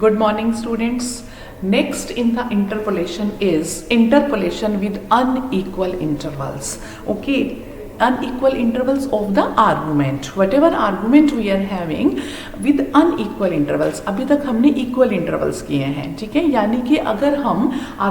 Good morning, students. Next in the interpolation is interpolation with unequal intervals. Okay, unequal intervals of the argument. Whatever argument we are having with unequal intervals. अभी तक हमने equal intervals किए हैं, ठीक है. यानी कि अगर हम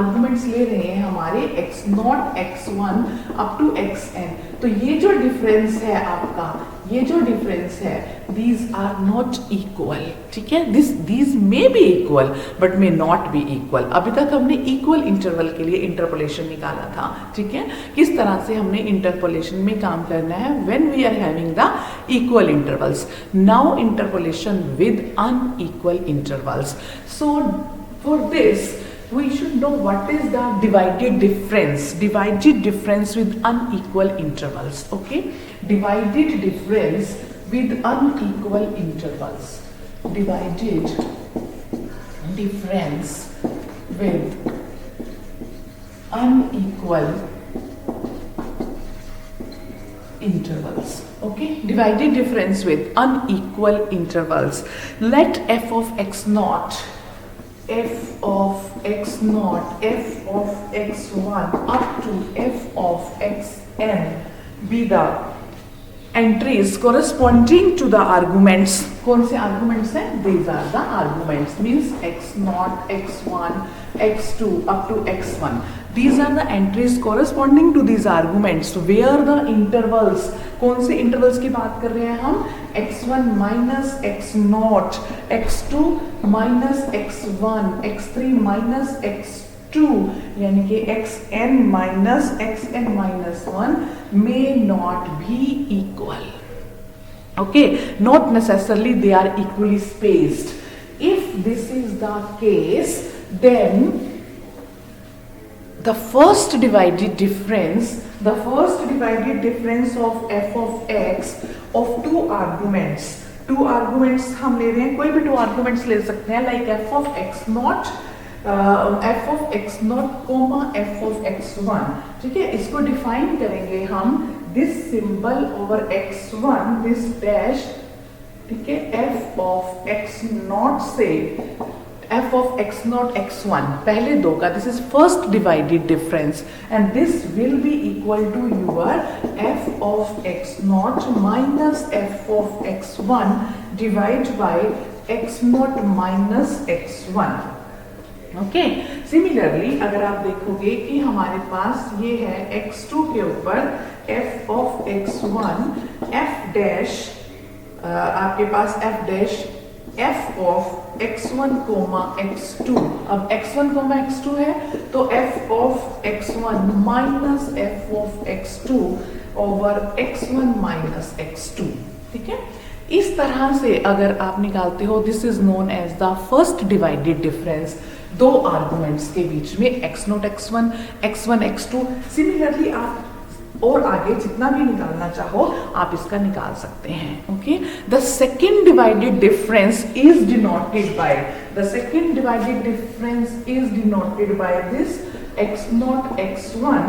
arguments ले रहे हैं हमारे x0, x1 up to xn, तो ये जो difference है आपका, ये जो डिफरेंस है, these are not equal, ठीक है. these may be equal but may not be equal. अभी तक हमने equal interval के लिए interpolation निकाला था, ठीक है. किस तरह से हमने interpolation में काम करना है when we are having the equal intervals. Now interpolation with unequal intervals. So for this we should know what is the divided difference with unequal intervals. Okay, divided difference with unequal intervals. Divided difference with unequal intervals. Okay, divided difference with unequal intervals. Let f of x naught, f of x0, f of x1 up to f of xn be the entries corresponding to the arguments. कौन से arguments हैं? These are the arguments, means x0, x1, x2 up to x1. These are the entries corresponding to these arguments where the intervals, कौन से intervals की बात कर रहे हैं हम? x1 minus x0, x2 minus x1, x3 minus x2, यानी कि xn minus xn minus 1 may not be equal. Okay, not necessarily they are equally spaced. If this is the case, then the first divided difference of f of x of two arguments हम ले रहे हैं, कोई भी two arguments ले सकते हैं, like f of x0 comma f of x1, ठीक है. इसको डिफाइन करेंगे हम, this symbol over x1, this dash, ठीक है, f of x0 से f of x0 x1 पहले दो का, this is first divided difference, and this will be equal to your f of x0 minus f of x1 divided by x0 minus x1. Okay, similarly अगर आप देखोगे कि हमारे पास ये है x2 के ऊपर f of x1 f dash, आपके पास f dash f of x1 comma x2. अब x1 कोमा x2 है तो f of x1 minus f of x2 over x1 minus x2, ठीक है. इस तरह से अगर आप निकालते हो, this is known as the first divided difference दो आर्गुमेंट्स के बीच में x0 x1 x1 x2. Similarly आप और आगे जितना भी निकालना चाहो आप इसका निकाल सकते हैं. Okay, the second divided difference is denoted by this x0 x1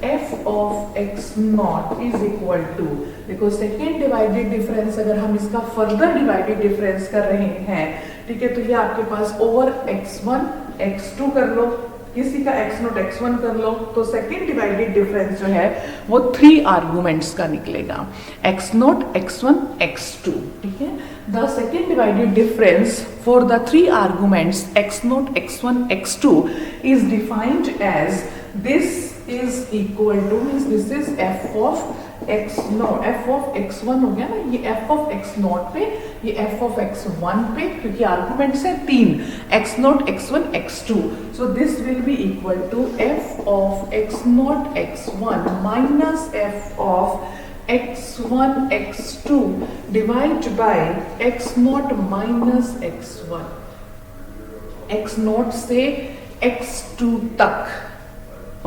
f of x0 is equal to, देखो सेकेंड डिवाइडेड डिफरेंस अगर हम इसका फर्दर डिवाइडेड डिफरेंस कर रहे हैं, ठीक है, तो ये आपके पास ओवर x1 x2 कर लो, किसी का x0 x1 कर लो, तो सेकेंड डिवाइडेड डिफरेंस जो है वो 3 आर्गुमेंट्स का निकलेगा, x0 x1 x2, ठीक है. The second divided difference for the 3 arguments x0 x1 x2 is defined as this is equal to, means this is f of x0, f of x1 हो गया ना, ये f of x0 पे, ये f of x1 पे, क्योंकि arguments है 3 x0 x1 x2, so this will be equal to f of x0 x1 minus f of x1 x2 divided by x0 minus x1, x0 से x2 तक.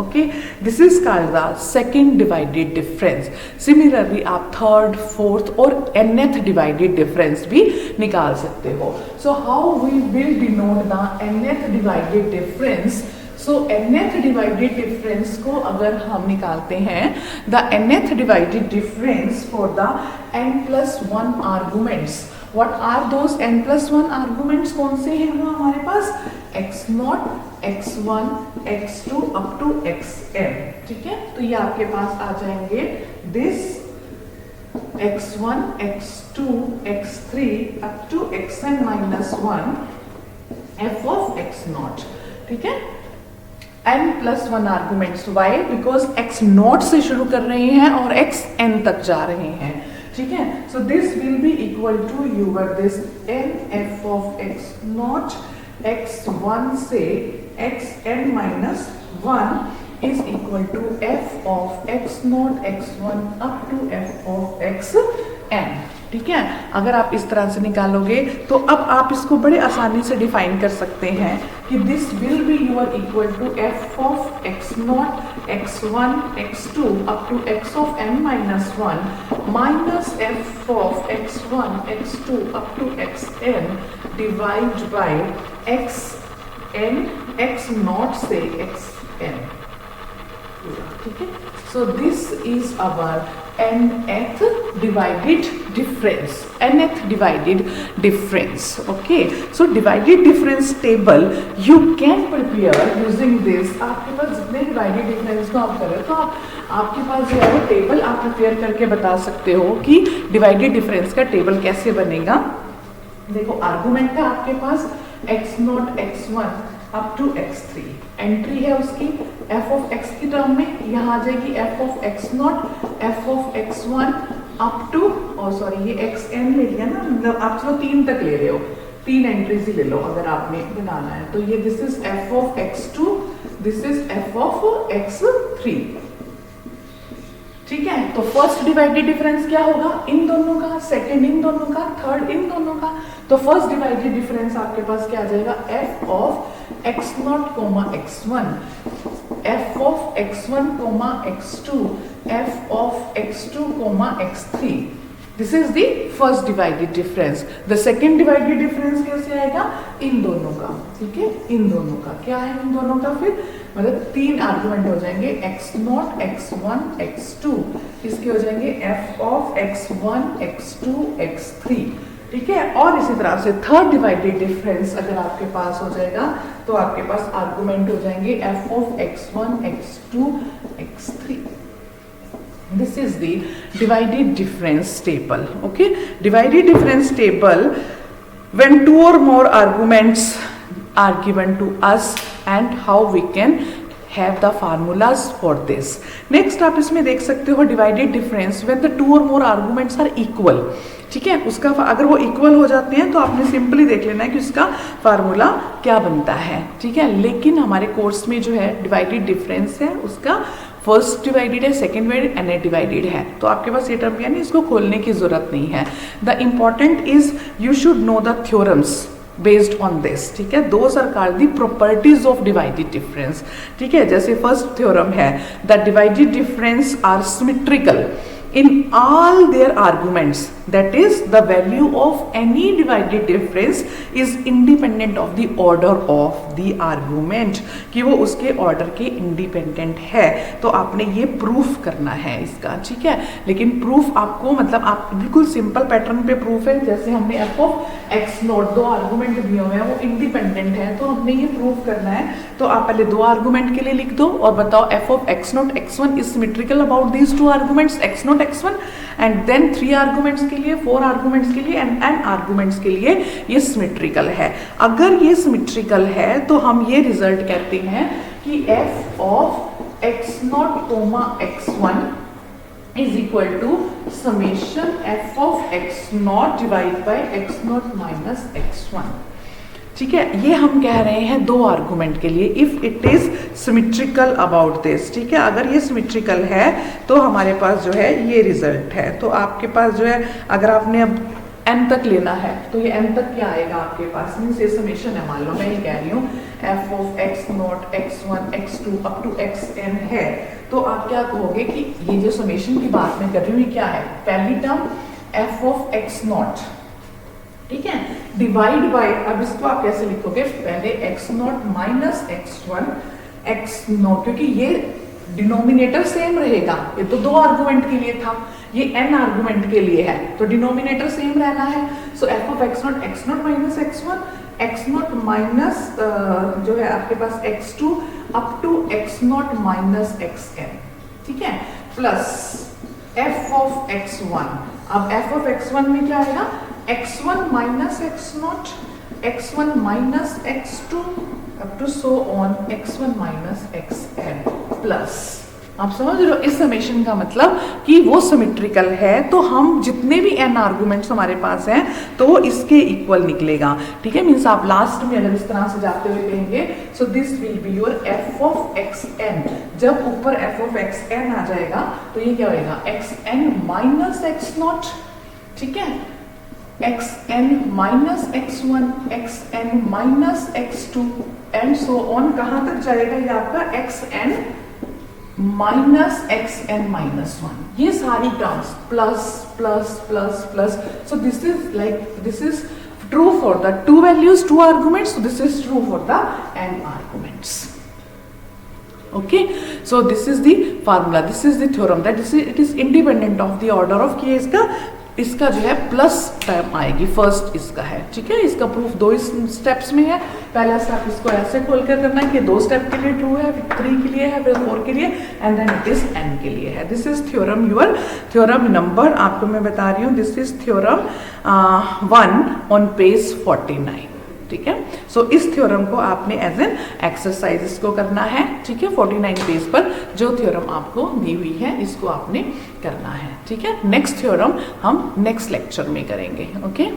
Okay, this is called the second divided difference. Similarly आप third, fourth और nth divided difference भी निकाल सकते हो. So how we will denote the nth divided difference? So nth divided difference को अगर हम निकालते हैं, the nth divided difference for the n plus 1 arguments what are those n+1 arguments? कौन से हैं वो हमारे पास? x0, x1, x2 up to xn, ठीक है। तो ये आपके पास आ जाएंगे this x1, x2, x3 up to xn-1 f of x0, ठीक है। n+1 arguments, Y? Because x0 से शुरू कर रहे हैं और xn तक जा रहे हैं, ठीक है। So this will be equal to your this n f of x0 x1 से xn-1 is equal to f of x0 x1 up to f of xn, ठीक है। अगर आप इस तरह से निकालोगे तो अब आप इसको बड़े आसानी से डिफाइन कर सकते हैं कि this will be your equal to f of x0 x1 x2 up to x of n-1 minus f of x1 x2 up to xn divided by xn x0 से xn, ठीक है। So this is our nth divided difference, nth divided difference, okay. So divided difference table you can prepare using this. आपके पास जितने divided difference को आप करें तो आपके पास जो है वो टेबल आप प्रिपेयर करके बता सकते हो कि डिवाइडेड डिफरेंस का टेबल कैसे बनेगा। देखो आर्गुमेंट है आपके पास x0 x1 up to x3, entry है उसकी f of x की टर्म में, यहाँ आ जाएगी f of x0 f of x1 up to, और सॉरी ये xn ले लिया ना, मतलब आप चलो 3 तक ले रहे हो, 3 एंट्रीज ही ले लो अगर आपने बनाना है। तो ये this is f of x2, this is f of x3, ठीक है। तो फर्स्ट डिवाइडेड डिफरेंस क्या होगा? इन दोनों का, सेकंड इन दोनों का, थर्ड इन दोनों का। तो फर्स्ट डिवाइडेड डिफरेंस आपके पास क्या आ जाएगा? f of x0, x1, f of x1, x2, f of x2, x3। This is the first divided difference. The second divided difference कैसे आएगा? इन दोनों का, ठीक है। इन दोनों का क्या है? इन दोनों का फिर मतलब 3 आर्गुमेंट हो जाएंगे x0 x1 x2, इसके हो जाएंगे f of x1 x2 x3, ठीक है। और इसी तरह से थर्ड डिवाइडेड डिफरेंस अगर आपके पास हो जाएगा तो आपके पास आर्गुमेंट हो जाएंगे f of x1 x2 x3। This is the divided difference table, okay? Divided difference table when 2 or more arguments are given to us and how we can have the formulas for this. Next आप इसमें देख सकते हो divided difference when the 2 or more arguments are equal, ठीक है। उसका अगर वो इक्वल हो जाते हैं तो आपने सिंपली देख लेना है कि उसका फार्मूला क्या बनता है, ठीक है। लेकिन हमारे कोर्स में जो है डिवाइडेड डिफरेंस है उसका फर्स्ट डिवाइडेड है, सेकेंड डिवाइडेड, nth डिवाइडेड है। तो आपके पास ये टर्म यानी इसको खोलने की जरूरत नहीं है। The important is you should know the theorems based on this, ठीक है। Those are called the properties of divided difference, ठीक है। जैसे फर्स्ट थ्योरम है the divided difference are symmetrical in all their arguments, that is the value of any divided difference is independent of the order of the argument, कि वो उसके order के independent है। तो आपने ये प्रूफ करना है इसका, ठीक है। लेकिन प्रूफ आपको मतलब आप बिल्कुल सिंपल पैटर्न पे प्रूफ है, जैसे हमने f of x0 2 आर्गुमेंट दिए हुए हैं वो इंडिपेंडेंट है तो हमने ये प्रूफ करना है। तो आप पहले 2 आर्गुमेंट के लिए लिख दो और बताओ f of x0 x1 is symmetrical about these 2 arguments x0 x1 and then 3 arguments के लिए, 4 आर्गुमेंट्स के लिए एंड n आर्गुमेंट्स के लिए ये सिमेट्रिकल है। अगर ये सिमेट्रिकल है तो हम ये रिजल्ट कहते हैं कि f of x0, x1 is equal to summation f of x0 divided by x0 minus x1, ठीक है। ये हम कह रहे हैं 2 आर्गुमेंट के लिए if it is symmetrical about this, ठीक है। अगर ये सिमेट्रिकल है तो हमारे पास जो है ये रिजल्ट है। तो आपके पास जो है अगर आपने अब n तक लेना है तो ये n तक क्या आएगा आपके पास? मीन्स ये समेशन है, मान लो मैं ये कह रही हूँ f of x0 x1 x2 up to xn है, तो आप क्या कहोगे कि ये जो समेशन की बात मैं कर रही हूँ ये क्या है? पहली टर्म f of x0, ठीक है, डिवाइड बाय, अब इसको आप कैसे लिखोगे? पहले x0 माइनस x1 x0, क्योंकि ये डिनोमिनेटर सेम रहेगा, ये तो 2 आर्गुमेंट के लिए था, ये n आर्गुमेंट के लिए है, तो डिनोमिनेटर सेम रहना है। So f of x0 minus x1 minus जो है आपके पास x2 up to x0 minus xn, ठीक है, प्लस f ऑफ x1। अब f ऑफ x1 में क्या आएगा, x1 minus x0, x1 minus x2 up to so on x1 minus xn plus. आप समझ रहे हो इस समेशन का मतलब कि वो सिमेट्रिकल है, तो हम जितने भी n आर्गुमेंट्स हमारे पास हैं तो इसके इक्वल निकलेगा, ठीक है। मींस आप लास्ट में अगर इस तरह से जाते हुए कहेंगे सो this will be your f of xn। जब ऊपर f ऑफ xn आ जाएगा तो ये क्या होएगा, xn माइनस x0, ठीक है, xn minus x1, xn minus x2 and so on. कहां तक जाएगा ये आपका xn माइनस xn माइनस 1, ये सारी terms plus plus plus plus. So this is true for the 2 values 2 arguments, this is true for the n arguments. Okay, so this is the formula, this is the theorem that it is independent of the order of कि इसका जो है plus term आएगी, first इसका है, ठीक है। इसका प्रूफ 2 स्टेप्स में है। पहला स्टेप इसको ऐसे खोल कर करना है कि 2 स्टेप के लिए ट्रू है, फिर 3 के लिए है, फिर 4 के लिए, and then it is n के लिए है। This is theorem, your theorem number आपको मैं बता रही हूँ, this is theorem 1 on page 49, ठीक है। सो इस थ्योरम को आपने एज एन एक्सरसाइज इसको करना है, ठीक है। 49 पेज पर जो थ्योरम आपको दी हुई है इसको आपने करना है, ठीक है। नेक्स्ट थ्योरम हम नेक्स्ट लेक्चर में करेंगे, ओके।